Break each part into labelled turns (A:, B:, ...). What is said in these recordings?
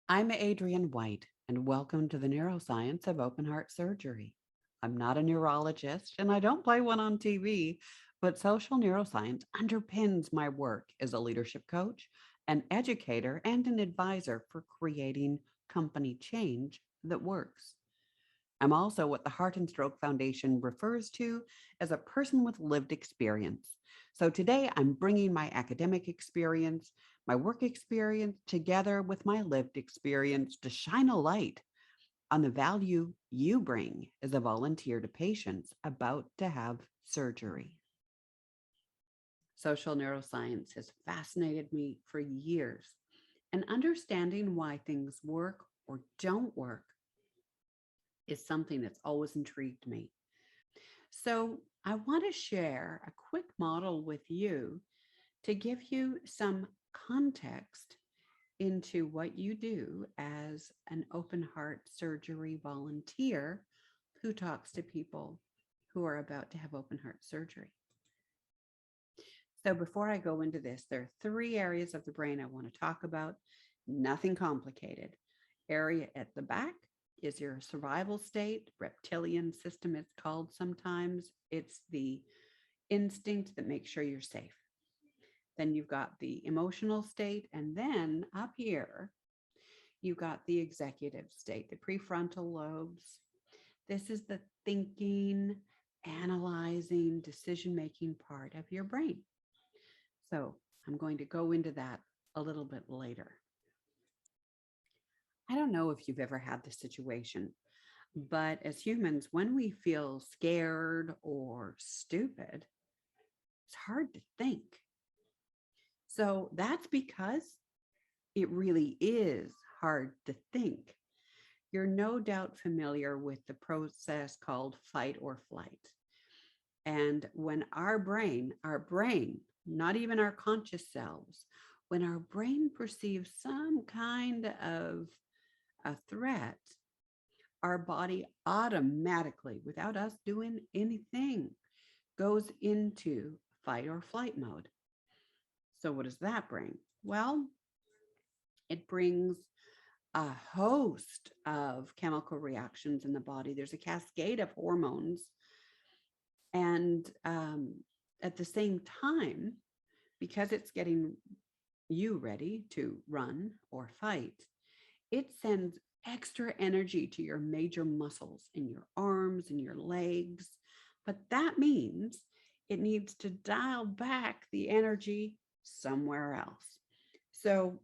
A: I'm Adrienne White, and welcome to the Neuroscience of Open Heart Surgery. I'm not a neurologist, and I don't play one on TV, but social neuroscience underpins my work as a leadership coach, an educator, and an advisor for creating company change that works. I'm also what the Heart and Stroke Foundation refers to as a person with lived experience. So today I'm bringing my academic experience, my work experience together with my lived experience to shine a light on the value you bring as a volunteer to patients about to have surgery. Social neuroscience has fascinated me for years, and understanding why things work or don't work is something that's always intrigued me. So, I want to share a quick model with you to give you some context into what you do as an open heart surgery volunteer who talks to people who are about to have open heart surgery. So, before I go into this, there are three areas of the brain I want to talk about. Nothing complicated. Area at the back is your survival state, reptilian system, it's called sometimes. It's the instinct that makes sure you're safe. Then you've got the emotional state. And then up here, you've got the executive state, the prefrontal lobes. This is the thinking, analyzing, decision making part of your brain. So I'm going to go into that a little bit later. I don't know if you've ever had this situation, but as humans, when we feel scared or stupid, it's hard to think. So that's because it really is hard to think. You're no doubt familiar with the process called fight or flight. And when our brain, not even our conscious selves, when our brain perceives some kind of a threat, our body automatically, without us doing anything, goes into fight or flight mode. So, what does that bring? Well, it brings a host of chemical reactions in the body. There's a cascade of hormones. And at the same time, because it's getting you ready to run or fight, it sends extra energy to your major muscles in your arms and your legs. But that means it needs to dial back the energy somewhere else. So,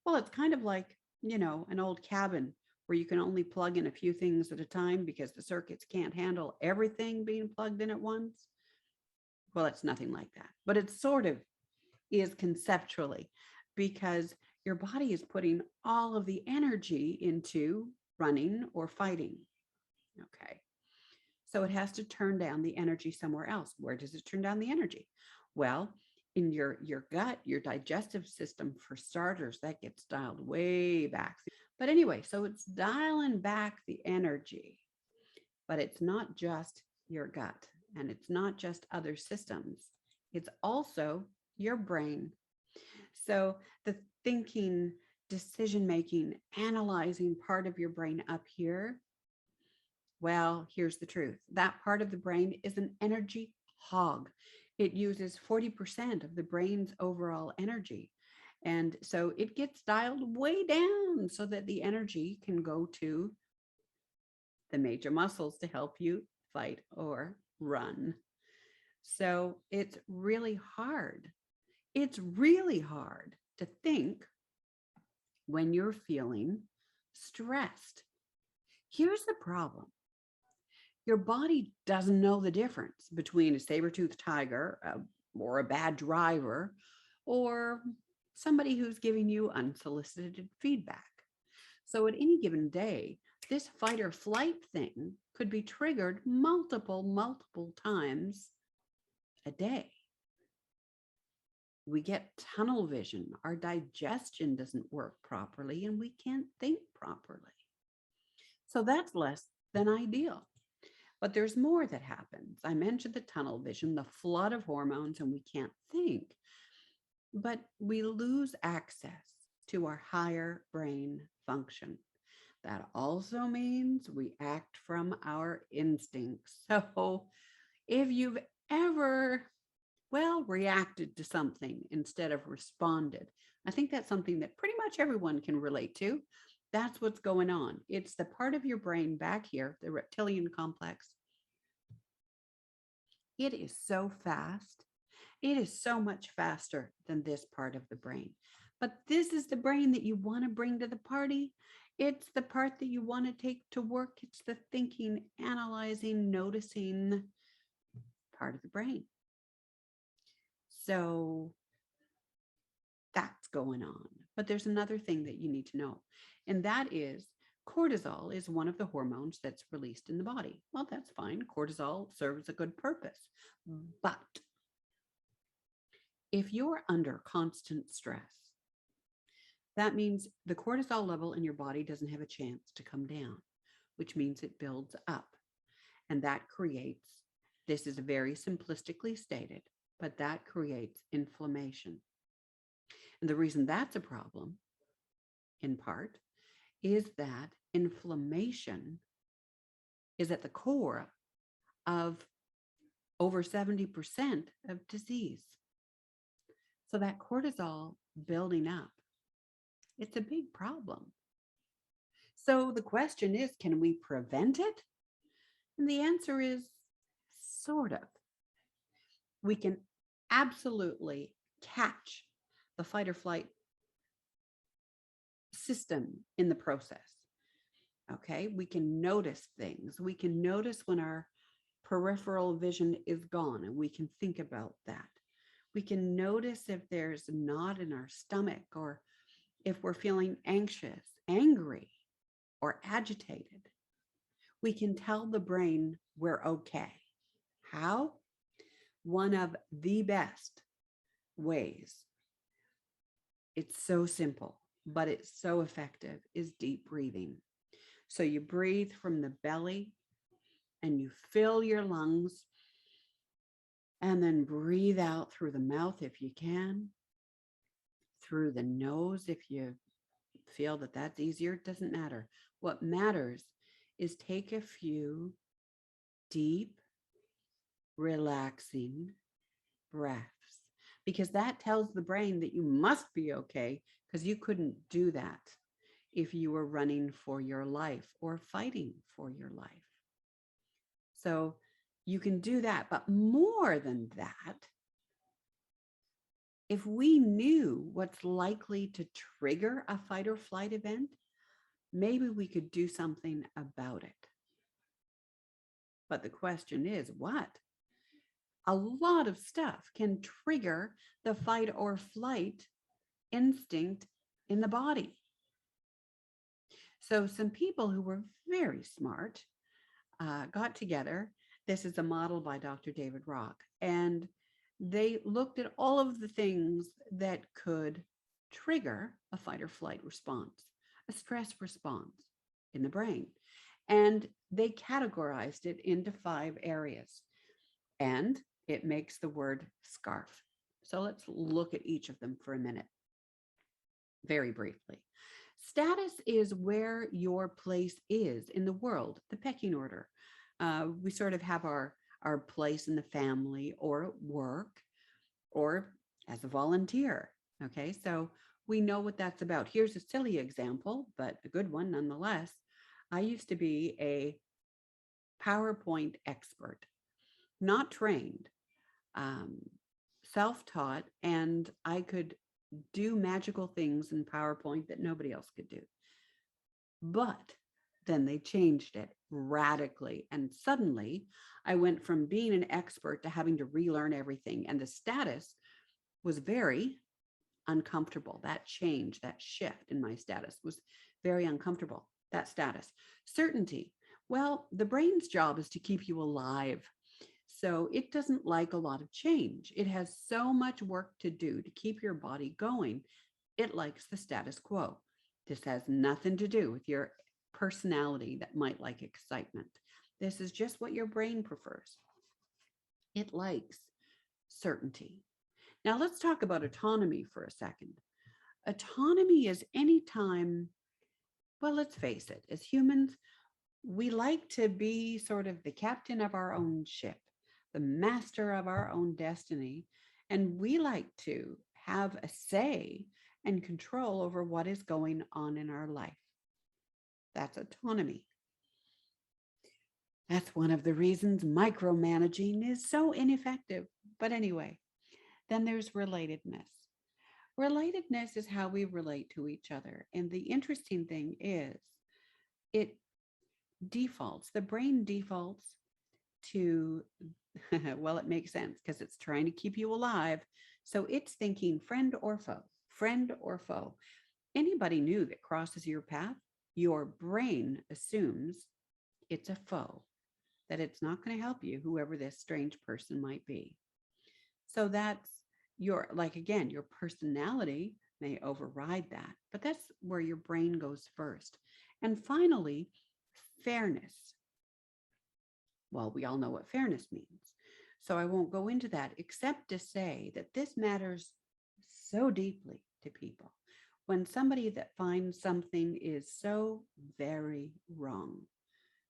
A: well, it's kind of like, an old cabin where you can only plug in a few things at a time because the circuits can't handle everything being plugged in at once. Well, it's nothing like that, but it sort of is conceptually because your body is putting all of the energy into running or fighting. Okay. So it has to turn down the energy somewhere else. Where does it turn down the energy? Well, in your gut, your digestive system, for starters, that gets dialed way back. But anyway, so it's dialing back the energy, but it's not just your gut and it's not just other systems. It's also your brain. So the thinking, decision making, analyzing part of your brain up here, well, here's the truth. That part of the brain is an energy hog. It uses 40% of the brain's overall energy. And so it gets dialed way down so that the energy can go to the major muscles to help you fight or run. So it's really hard. It's really hard to think when you're feeling stressed. Here's the problem: your body doesn't know the difference between a saber-toothed tiger or a bad driver or somebody who's giving you unsolicited feedback. So at any given day, this fight or flight thing could be triggered multiple times a day. We get tunnel vision. Our digestion doesn't work properly and we can't think properly. So that's less than ideal. But there's more that happens. I mentioned the tunnel vision, the flood of hormones, and we can't think. But we lose access to our higher brain function. That also means we act from our instincts. So if you've ever, well, reacted to something instead of responded, I think that's something that pretty much everyone can relate to. That's what's going on. It's the part of your brain back here, the reptilian complex. It is so fast. It is so much faster than this part of the brain. But this is the brain that you want to bring to the party. It's the part that you want to take to work. It's the thinking, analyzing, noticing part of the brain. So that's going on. But there's another thing that you need to know, and that is cortisol is one of the hormones that's released in the body. Well, that's fine. Cortisol serves a good purpose. But if you're under constant stress, that means the cortisol level in your body doesn't have a chance to come down, which means it builds up. And that creates, this is very simplistically stated, but that creates inflammation. And the reason that's a problem, in part, is that inflammation is at the core of over 70% of disease. So that cortisol building up, it's a big problem. So the question is, can we prevent it? And the answer is sort of. We can absolutely catch the fight or flight system in the process. Okay, we can notice things. We can notice when our peripheral vision is gone, and we can think about that. We can notice if there's a knot in our stomach, or if we're feeling anxious, angry, or agitated. We can tell the brain we're okay. How? One of the best ways, it's so simple, but it's so effective, is deep breathing. So you breathe from the belly and you fill your lungs, and then breathe out through the mouth if you can, through the nose if you feel that that's easier. It doesn't matter. What matters is take a few deep, relaxing breaths, because that tells the brain that you must be okay, because you couldn't do that if you were running for your life or fighting for your life. So you can do that. But more than that, if we knew what's likely to trigger a fight or flight event, maybe we could do something about it. But the question is, what? A lot of stuff can trigger the fight or flight instinct in the body. So some people who were very smart got together. This is a model by Dr. David Rock, and they looked at all of the things that could trigger a fight or flight response, a stress response in the brain. And they categorized it into 5 areas. And it makes the word scarf. So let's look at each of them for a minute, very briefly. Status is where your place is in the world, the pecking order. We sort of have our place in the family or at work or as a volunteer. Okay, so we know what that's about. Here's a silly example, but a good one nonetheless. I used to be a PowerPoint expert, not trained, self-taught, and I could do magical things in PowerPoint that nobody else could do. But then they changed it radically. And suddenly I went from being an expert to having to relearn everything. And the status was very uncomfortable. That change, that shift in my status was very uncomfortable, that status. Certainty. Well, the brain's job is to keep you alive. So it doesn't like a lot of change. It has so much work to do to keep your body going. It likes the status quo. This has nothing to do with your personality that might like excitement. This is just what your brain prefers. It likes certainty. Now let's talk about autonomy for a second. Autonomy is any time, well, let's face it, as humans, we like to be sort of the captain of our own ship, the master of our own destiny, and we like to have a say and control over what is going on in our life. That's autonomy. That's one of the reasons micromanaging is so ineffective. But anyway, then there's relatedness. Relatedness is how we relate to each other. And the interesting thing is, it defaults, the brain defaults to, well, it makes sense because it's trying to keep you alive. So it's thinking friend or foe, friend or foe. Anybody new that crosses your path, your brain assumes it's a foe, that it's not going to help you, whoever this strange person might be. So that's your, like, again, your personality may override that, but that's where your brain goes first. And finally, fairness. Well, we all know what fairness means. So I won't go into that except to say that this matters so deeply to people. When somebody that finds something is so very wrong,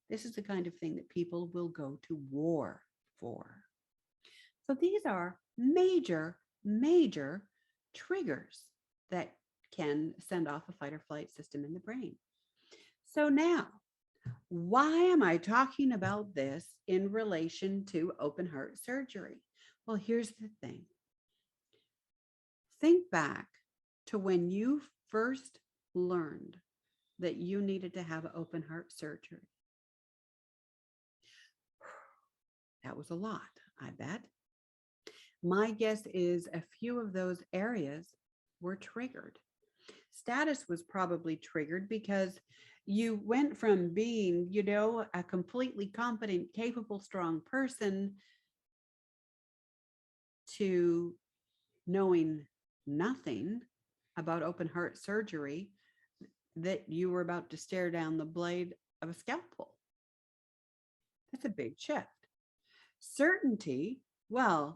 A: this is the kind of thing that people will go to war for. So these are major, major triggers that can send off a fight or flight system in the brain. So now, why am I talking about this in relation to open heart surgery? Well, here's the thing. Think back to when you first learned that you needed to have open heart surgery. That was a lot, I bet. My guess is a few of those areas were triggered. Status was probably triggered because you went from being, a completely competent, capable, strong person to knowing nothing about open heart surgery, that you were about to stare down the blade of a scalpel. That's a big shift. Certainty, well,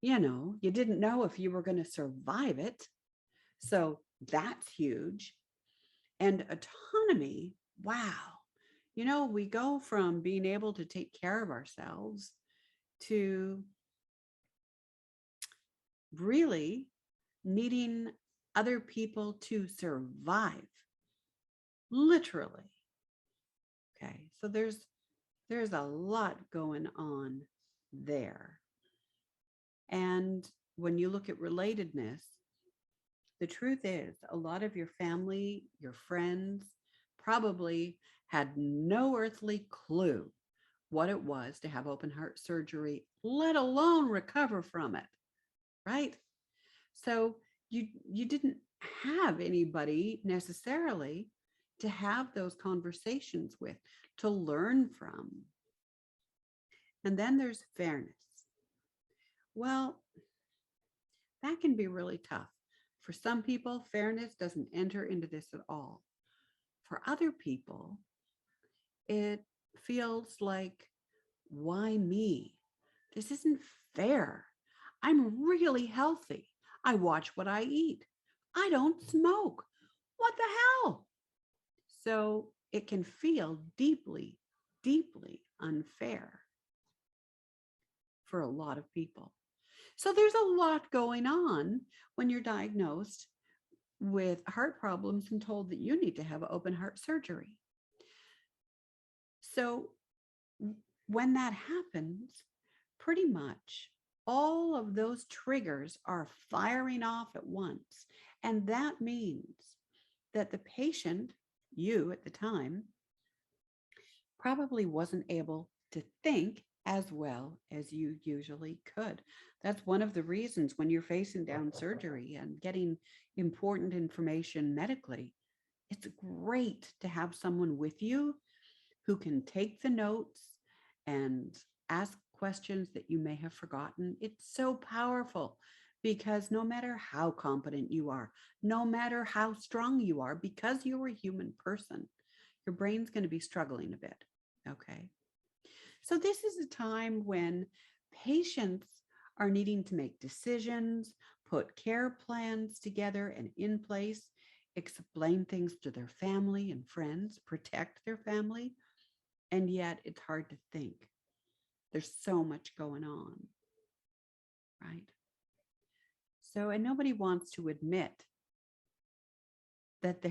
A: you didn't know if you were going to survive it. So that's huge. And autonomy, wow. We go from being able to take care of ourselves to really needing other people to survive, literally. Okay, so there's a lot going on there. And when you look at relatedness, the truth is a lot of your family, your friends probably had no earthly clue what it was to have open heart surgery, let alone recover from it, right? So you didn't have anybody necessarily to have those conversations with, to learn from. And then there's fairness. Well, that can be really tough. For some people, fairness doesn't enter into this at all. For other people, it feels like, why me? This isn't fair. I'm really healthy. I watch what I eat. I don't smoke. What the hell? So it can feel deeply, deeply unfair for a lot of people. So there's a lot going on when you're diagnosed with heart problems and told that you need to have open heart surgery. So when that happens, pretty much all of those triggers are firing off at once. And that means that the patient, you at the time, probably wasn't able to think as well as you usually could. That's one of the reasons when you're facing down surgery and getting important information medically, it's great to have someone with you who can take the notes and ask questions that you may have forgotten. It's so powerful because no matter how competent you are, no matter how strong you are, because you're a human person, your brain's going to be struggling a bit. Okay. So this is a time when patients are needing to make decisions, put care plans together and in place, explain things to their family and friends, protect their family, and yet it's hard to think. There's so much going on, right? So, and nobody wants to admit that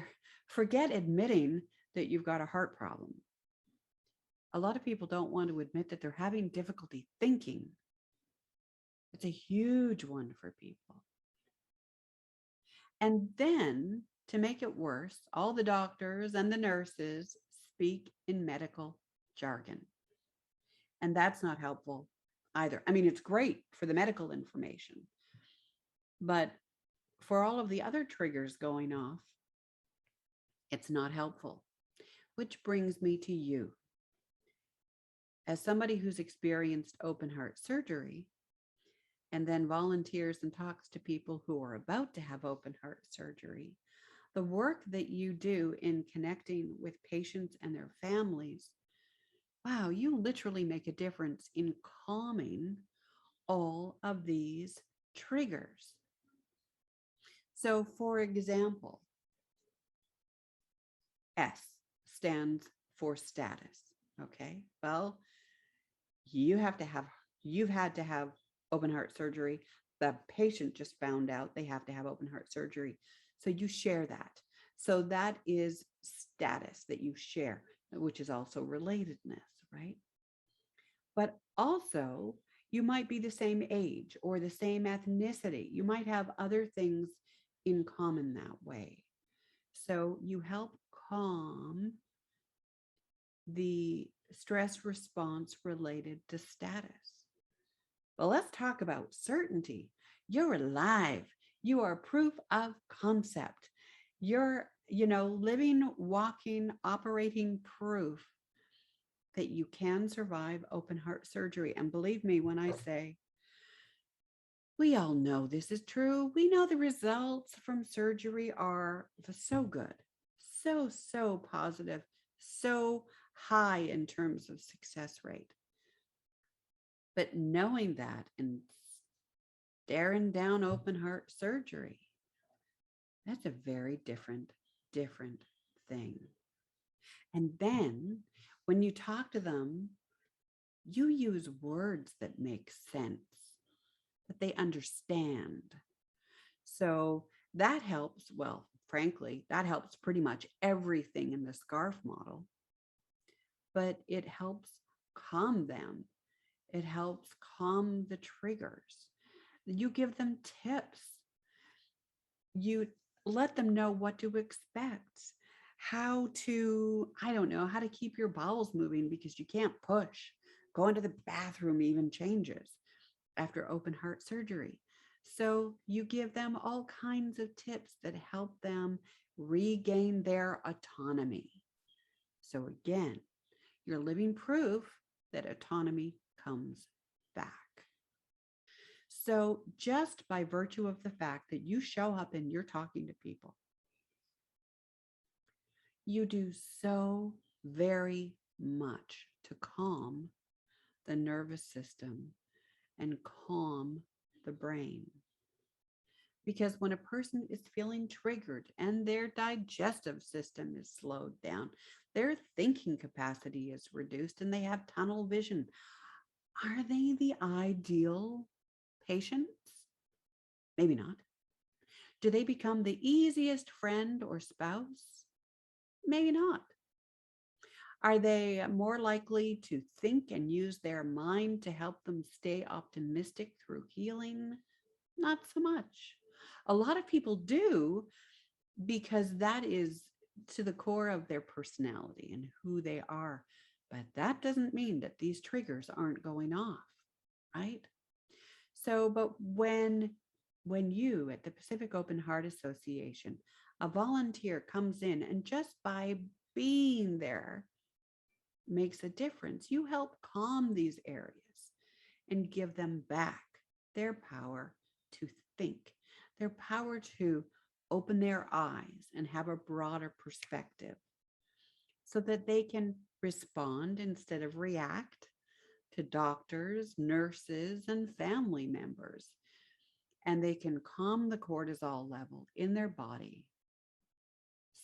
A: forget admitting that you've got a heart problem. A lot of people don't want to admit that they're having difficulty thinking. It's a huge one for people. And then to make it worse, all the doctors and the nurses speak in medical jargon. And that's not helpful either. I mean, it's great for the medical information, but for all of the other triggers going off, it's not helpful. Which brings me to you. As somebody who's experienced open heart surgery and then volunteers and talks to people who are about to have open heart surgery, the work that you do in connecting with patients and their families, wow, you literally make a difference in calming all of these triggers. So, for example, S stands for status. Okay. Well, you've had to have open heart surgery. The patient just found out they have to have open heart surgery. So you share that. So that is status that you share, which is also relatedness, right? But also, you might be the same age or the same ethnicity. You might have other things in common that way. So you help calm the stress response related to status. Well, let's talk about certainty. You're alive. You are proof of concept. You're, living, walking, operating proof that you can survive open heart surgery. And believe me when I say, we all know this is true. We know the results from surgery are so good, so positive, so high in terms of success rate. But knowing that and staring down open heart surgery, that's a very different thing. And then when you talk to them, you use words that make sense, that they understand. So that helps. Well, frankly, that helps pretty much everything in the SCARF model, but it helps calm them. It helps calm the triggers. You give them tips. You let them know what to expect, how to, I don't know, how to keep your bowels moving because you can't push. Going to the bathroom even changes after open heart surgery. So you give them all kinds of tips that help them regain their autonomy. So again, you're living proof that autonomy comes back. So just by virtue of the fact that you show up and you're talking to people, you do so very much to calm the nervous system and calm the brain. Because when a person is feeling triggered and their digestive system is slowed down, their thinking capacity is reduced, and they have tunnel vision, are they the ideal patients? Maybe not. Do they become the easiest friend or spouse? Maybe not. Are they more likely to think and use their mind to help them stay optimistic through healing? Not so much. A lot of people do because that is to the core of their personality and who they are. But that doesn't mean that these triggers aren't going off, right? So, but when you at the Pacific Open Heart Association, a volunteer comes in and just by being there makes a difference, you help calm these areas and give them back their power to think, their power to open their eyes and have a broader perspective so that they can respond instead of react to doctors, nurses, and family members. and they can calm the cortisol level in their body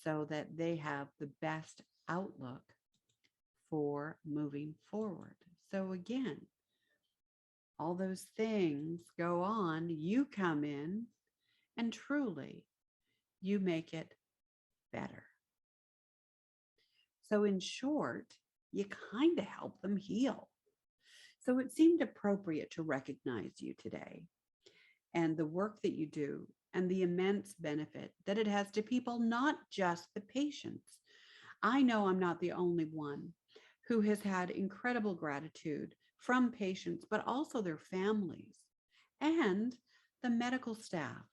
A: so that they have the best outlook for moving forward. So, again, all those things go on, you come in and truly you make it better. So, in short, you kind of help them heal. So, it seemed appropriate to recognize you today and the work that you do and the immense benefit that it has to people, not just the patients. I know I'm not the only one who has had incredible gratitude from patients, but also their families and the medical staff.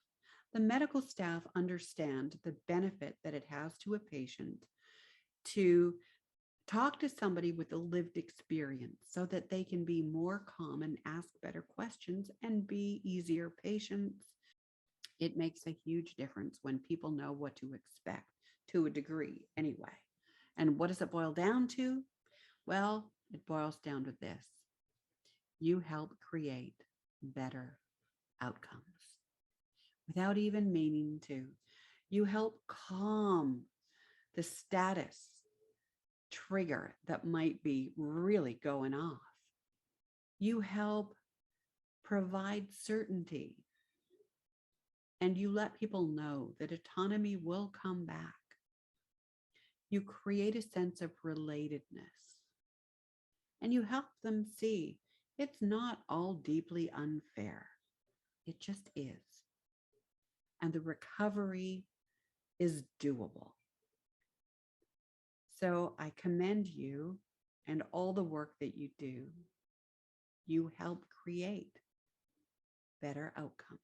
A: The medical staff understand the benefit that it has to a patient to talk to somebody with a lived experience so that they can be more calm and ask better questions and be easier patients. It makes a huge difference when people know what to expect to a degree, anyway. And what does it boil down to? Well, it boils down to this: you help create better outcomes without even meaning to. You help calm the status trigger that might be really going off. You help provide certainty, and you let people know that autonomy will come back. You create a sense of relatedness, and you help them see it's not all deeply unfair. It just is. And the recovery is doable. So I commend you and all the work that you do. You help create better outcomes.